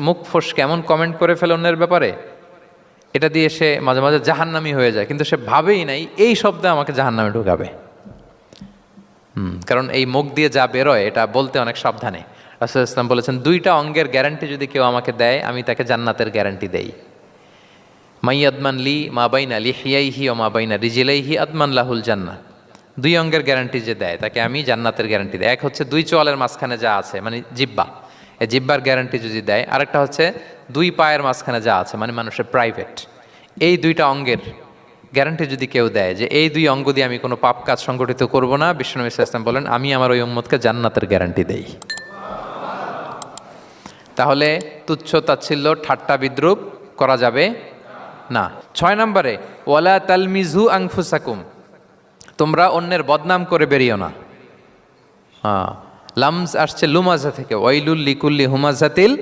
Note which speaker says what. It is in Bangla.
Speaker 1: মুখ ফোঁস কেমন কমেন্ট করে ফেলে অন্যের ব্যাপারে, এটা দিয়ে সে মাঝে মাঝে জাহান্নামী হয়ে যায়, কিন্তু সে ভাবেই নাই এই শব্দে আমাকে জাহান্নামে ঢুকাবে। কারণ এই মুখ দিয়ে যা বেরোয় এটা বলতে অনেক সাবধানে। রাসূল ইসলাম বলেছেন, দুইটা অঙ্গের গ্যারান্টি যদি কেউ আমাকে দেয়, আমি তাকে জান্নাতের গ্যারান্টি দেই। মাই আদমান লি মা বাইনা লিহিয়াইহি ও মা বাইনা রিজিলাইহি আদমান লাহুল জান্নাহ। দুই অঙ্গের গ্যারান্টি যে দেয় তাকে আমি জান্নাতের গ্যারান্টি দেয়। এক হচ্ছে দুই চোয়ালের মাঝখানে যা আছে, মানে জিব্বা, এই জিব্বার গ্যারান্টি যদি দেয়। আরেকটা হচ্ছে দুই পায়ের মাঝখানে যা আছে, মানে মানুষের প্রাইভেট। এই দুইটা অঙ্গের গ্যারান্টি যদি কেউ দেয় যে এই দুই অঙ্গ দিয়ে আমি কোনো পাপ কাজ সংগঠিত করব না, বিশ্বনবী সাল্লাল্লাহু আলাইহি ওয়াসাল্লাম বলেন, আমি আমার ওই উম্মতকে জান্নাতের গ্যারান্টি দেই। তাহলে তুচ্ছ তাচ্ছিল্য ঠাট্টা বিদ্রুপ করা যাবে না। 6 নম্বরে, ওয়ালা তালমিজু আনফুসাকুম, তোমরা অন্যের বদনাম করে বেরিও না। লামজ আসছে লুমাজা থেকে, ওয়াইলুল লিকুল্লি হুমাজাতিল